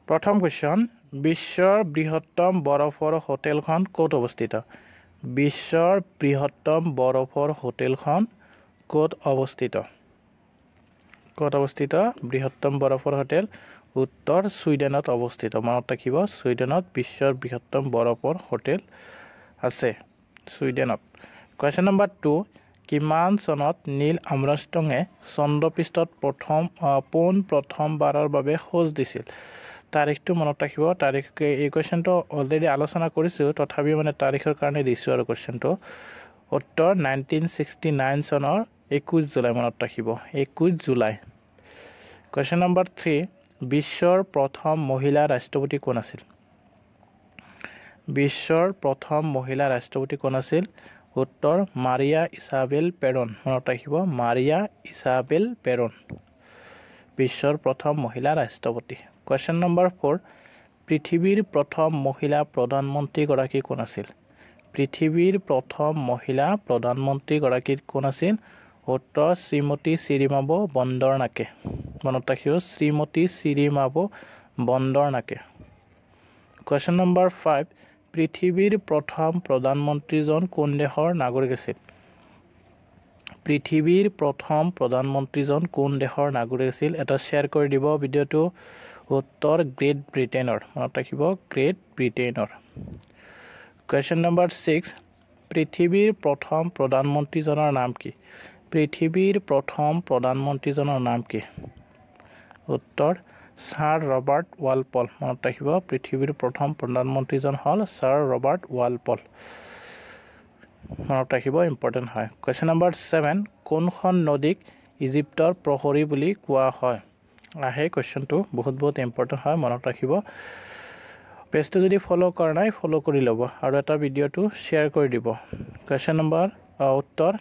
প্ৰথম কোৱেশ্চন বিশ্বৰ বৃহত্তম বৰফৰ হোটেলখন ক'ত অৱস্থিত বিশ্বৰ বৃহত্তম বৰফৰ হোটেলখন ক'ত অৱস্থিত বৃহত্তম বৰফৰ হোটেল উত্তৰ ছুইডেনত অৱস্থিত মনত ৰাখিব ছুইডেনত বিশ্বৰ বৃহত্তম বৰফৰ হোটেল আছে ছুইডেনত কোৱেশ্চন নম্বৰ 2 কিমান চনত নীল আমষ্ট্ৰঙে চন্দ্ৰপৃষ্ঠত প্ৰথমবাৰৰ বাবে খোজ দিছিল তাৰিখটো মনত ৰাখিব তাৰিখ এই কোৱেশ্চনটো অলৰেডি আলোচনা কৰিছো তথাপি মানে তাৰিখৰ কাৰণে দিছো আৰু কোৱেশ্চনটো উত্তৰ 1969 চনৰ 21 জুলাই মনত ৰাখিব 21 জুলাই কোৱেশ্চন নম্বৰ 3 বিশ্বৰ প্ৰথম মহিলা ৰাষ্ট্ৰপতি কোন আছিল বিশ্বৰ প্ৰথম মহিলা ৰাষ্ট্ৰপতি কোন আছিল উত্তৰ মাৰিয়া ইসাবেল পেৰন মনত ৰাখিব মাৰিয়া ইসাবেল পেৰন বিশ্বৰ প্ৰথম মহিলা ৰাষ্ট্ৰপতি কোৱেশ্চন নম্বৰ 4 পৃথিৱীৰ প্ৰথম মহিলা প্ৰধানমন্ত্ৰী গৰাকী কোন আছিল পৃথিৱীৰ প্ৰথম মহিলা প্ৰধানমন্ত্ৰী গৰাকী কোন আছিল উত্তৰ শ্ৰীমতী শ্ৰীমাবু বন্দৰনাকে মনত ৰাখিব শ্ৰীমতী শ্ৰীমাবু বন্দৰনাকে কোৱেশ্চন নম্বৰ 5 পৃথিৱীৰ প্ৰথম প্ৰধানমন্ত্ৰীজন কোন দেশৰ নাগৰিক আছিল পৃথিৱীৰ প্ৰথম প্ৰধানমন্ত্ৰীজন কোন দেশৰ নাগৰিক আছিল এটা শেয়াৰ কৰি দিব ভিডিওটো উত্তৰ গ্ৰেট ব্ৰিটেনৰ মনত ৰাখিব গ্ৰেট ব্ৰিটেনৰ কোৱেশ্চন নম্বৰ 6 পৃথিৱীৰ প্ৰথম প্ৰধানমন্ত্ৰীজনৰ নাম কি পৃথিৱীৰ প্ৰথম প্ৰধানমন্ত্ৰীজনৰ নাম কি উত্তৰ ছাৰ ৰবাৰ্ট ৱালপল মনত ৰাখিব পৃথিৱীৰ প্ৰথম প্ৰধানমন্ত্ৰীজন হ'ল ছাৰ ৰবাৰ্ট ৱালপল মনত ৰাখিব ইম্পৰ্টেন্ট হয় কোৱেশ্চন নম্বৰ 7 কোনখন নদীক ইজিপ্তৰ প্ৰহৰী বুলি কোৱা হয় আহে কোৱেশ্চনটো বহুত ইম্পৰ্টেন্ট হয় মনত ৰাখিব পেজটো যদি ফলো কৰা নাই ফলো কৰি লব আৰু এটা ভিডিওটো শেয়াৰ কৰি দিব কোৱেশ্চন নম্বৰ উত্তৰ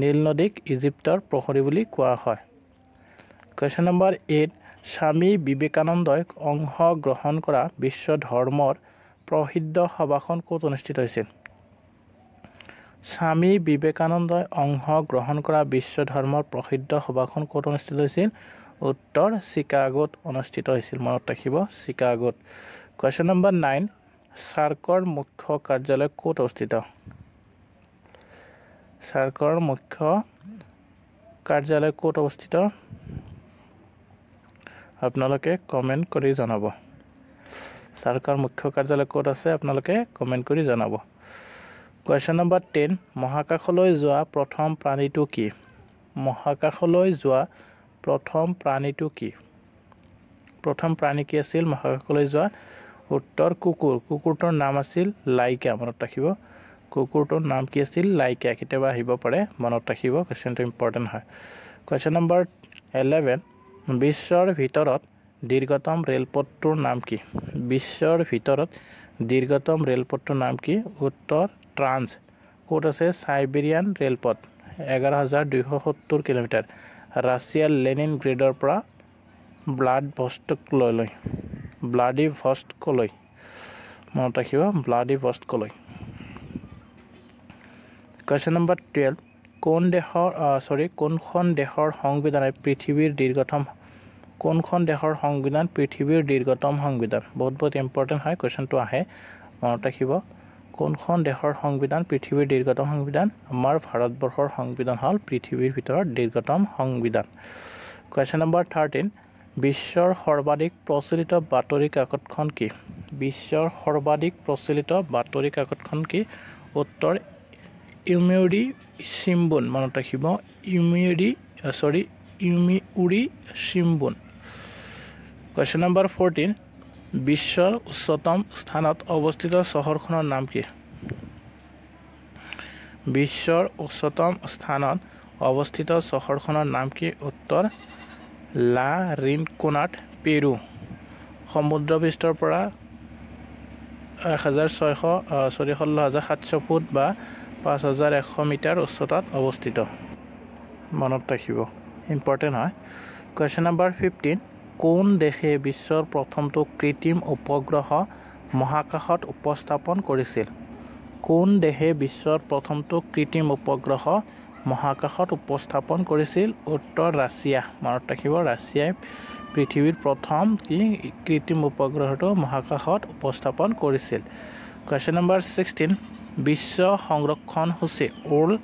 নীল নদীক ইজিপ্তৰ প্ৰহৰী বুলি কোৱা হয় কোৱেশ্চন নম্বৰ 8 স্বামী বিবেকানন্দই অংশগ্ৰহণ কৰা বিশ্ব ধৰ্মৰ প্ৰসিদ্ধ সভাখন ক'ত অনুষ্ঠিত হৈছিল স্বামী বিবেকানন্দই অংশগ্ৰহণ কৰা বিশ্ব ধৰ্মৰ প্ৰসিদ্ধ সভাখন ক'ত অনুষ্ঠিত হৈছিল উত্তৰ চিকাগোত অনুষ্ঠিত হৈছিল মনত ৰাখিব চিকাগোত কোৱেশ্চন নম্বৰ 9 সাৰ্কৰ মুখ্য কাৰ্যালয় ক'ত অৱস্থিত সাৰ্কৰ মুখ্য কাৰ্যালয় ক'ত অৱস্থিত আপোনালোকে কমেন্ট কৰি জনাব সাৰ্কৰ মুখ্য কাৰ্যালয় ক'ত আছে আপোনালোকে কমেন্ট কৰি জনাব কোৱেশ্চন নম্বৰ 10 মহাকাশলৈ যোৱা প্ৰথম প্ৰাণীটো কি মহাকাশলৈ যোৱা প্ৰথম প্ৰাণীটো কি প্ৰথম প্ৰাণী কি আছিল মহাকাশলৈ যোৱা উত্তৰ কুকুৰটোৰ নাম আছিল লাইকা মনত ৰাখিব কুকুৰটোৰ নাম কি আছিল লাইকা কেতিয়াবা আহিব পাৰে মনত ৰাখিব কোৱেশ্চনটো ইম্পৰ্টেন্ট হয় কোৱেশ্চন নম্বৰ 11 বিশ্বৰ ভিতৰত দীৰ্ঘতম ৰেলপথটোৰ নাম কি বিশ্বৰ ভিতৰত দীৰ্ঘতম ৰেলপথটোৰ নাম কি উত্তৰ ট্ৰান্স ক'ত আছে সাইবেৰিয়ান ৰেলপথ 11270 কিলোমিটাৰ ৰাছিয়াৰ লেনিনগ্ৰেডৰ পৰা ব্লাডিভষ্টকলৈ মনত ৰাখিব ব্লাডিভষ্টকলৈ কোৱেশ্চন নম্বৰ 12 কোনখন দেশৰ সংবিধানে পৃথিৱীৰ দীৰ্ঘতম সংবিধান বহুত ইম্পৰ্টেন্ট হয় কোৱেশ্চনটো আহে মনত ৰাখিব কোনখন দেশৰ সংবিধান পৃথিৱীৰ দীৰ্ঘতম সংবিধান আমাৰ ভাৰতবৰ্ষৰ সংবিধান হ'ল পৃথিৱীৰ ভিতৰত দীৰ্ঘতম সংবিধান কোৱেশ্চন নম্বৰ 13 বিশ্বৰ সৰ্বাধিক প্ৰচলিত বাতৰি কাকতখন কি বিশ্বৰ সৰ্বাধিক প্ৰচলিত বাতৰি কাকতখন কি উত্তৰ ইউমিউৰি চিম্বুন মনত ৰাখিব ইউমিউৰি চিম্বুন কোৱেশ্চন নম্বৰ 14 বিশ্বৰ উচ্চতম স্থানত অৱস্থিত চহৰখনৰ নাম কি বিশ্বৰ উচ্চতম স্থানত অৱস্থিত চহৰখনৰ নাম কি উত্তৰ লা ৰিনকোনাত পেৰু সমুদ্ৰপৃষ্ঠৰ পৰা 16,700 ফুট বা 5,100 মিটাৰ উচ্চতাত অৱস্থিত মনত ৰাখিব ইম্পৰ্টেন্ট হয় কোৱেশ্চন নম্বৰ 15 কোন দেশে বিশ্বৰ প্ৰথমটো কৃত্ৰিম উপগ্ৰহ মহাকাশত উপস্থাপন কৰিছিল কোন দেশে বিশ্বৰ প্ৰথমটো কৃত্ৰিম উপগ্ৰহ মহাকাশত উপস্থাপন কৰিছিল উত্তৰ ৰাছিয়া মনত ৰাখিব ৰাছিয়াই পৃথিৱীৰ প্ৰথম কৃত্ৰিম উপগ্ৰহটো মহাকাশত উপস্থাপন কৰিছিল কোৱেশ্চন নম্বৰ 16 বিশ্ব সংৰক্ষণ সূচী ৱৰ্ল্ড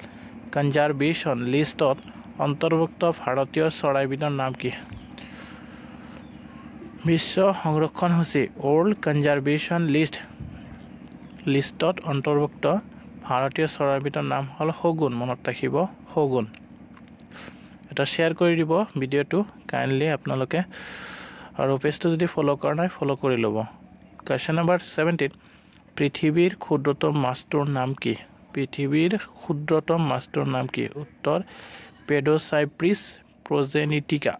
কনজাৰভেশ্যন লিষ্টত অন্তৰ্ভুক্ত ভাৰতীয় চৰাইবিধৰ নাম কি বিশ্ব সংৰক্ষণ সূচী ৱৰ্ল্ড কনজাৰভেশ্যন লিষ্টত অন্তৰ্ভুক্ত ভাৰতীয় চৰাইবিধৰ নাম হ'ল শগুন মনত ৰাখিব শগুন এটা শ্বেয়াৰ কৰি দিব ভিডিঅ'টো কাইণ্ডলি আপোনালোকে আৰু পেজটো যদি ফ'ল' কৰা নাই ফ'ল' কৰি ল'ব কোৱেশ্চন নম্বৰ 17 পৃথিৱীৰ ক্ষুদ্ৰতম মাছটোৰ নাম কি পৃথিৱীৰ ক্ষুদ্ৰতম মাছটোৰ নাম কি উত্তৰ পেডোচাইপ্ৰিছ প্ৰজেনিটিকা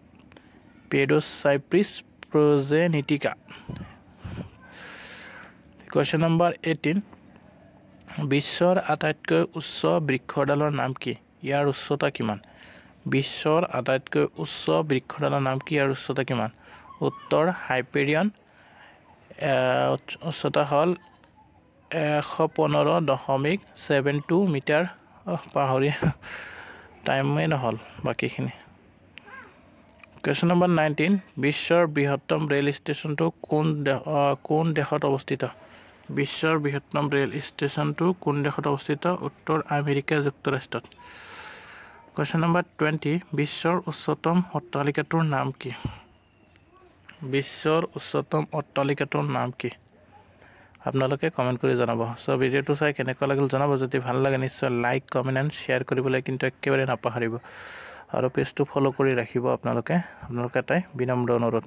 কোৱেশ্চন নম্বৰ 18 বিশ্বৰ আটাইতকৈ উচ্চ বৃক্ষডালৰ নাম কি ইয়াৰ উচ্চতা কিমান বিশ্বৰ আটাইতকৈ উচ্চ বৃক্ষডালৰ নাম কি ইয়াৰ উচ্চতা কিমান উত্তৰ হাইপেৰিয়ন উচ্চতা হ'ল 115.72 মিটাৰ পাহৰি টাইমে নহ'ল বাকীখিনি কোৱেশ্চন নম্বৰ 19 বিশ্বৰ বৃহত্তম ৰেল ষ্টেচনটো কোন দেশত অৱস্থিত বিশ্বৰ বৃহত্তম ৰেল ষ্টেচনটো কোন দেশত অৱস্থিত উত্তৰ আমেৰিকা যুক্তৰাষ্ট্ৰত কোৱেশ্চন নম্বৰ 20 বিশ্বৰ উচ্চতম অট্টালিকাটোৰ নাম কি বিশ্বৰ উচ্চতম অট্টালিকাটোৰ নাম কি আপোনালোকে কমেণ্ট কৰি জনাব সো ভিডিঅ'টো চাই কেনেকুৱা লাগিল জনাব যদি ভাল লাগে নিশ্চয় লাইক কমেণ্ট এণ্ড শ্বেয়াৰ কৰিবলৈ কিন্তু একেবাৰে নাপাহৰিব আৰু পেজটো ফ'ল' কৰি ৰাখিব আপোনালোকে এটাই বিনম্ৰ অনুৰোধ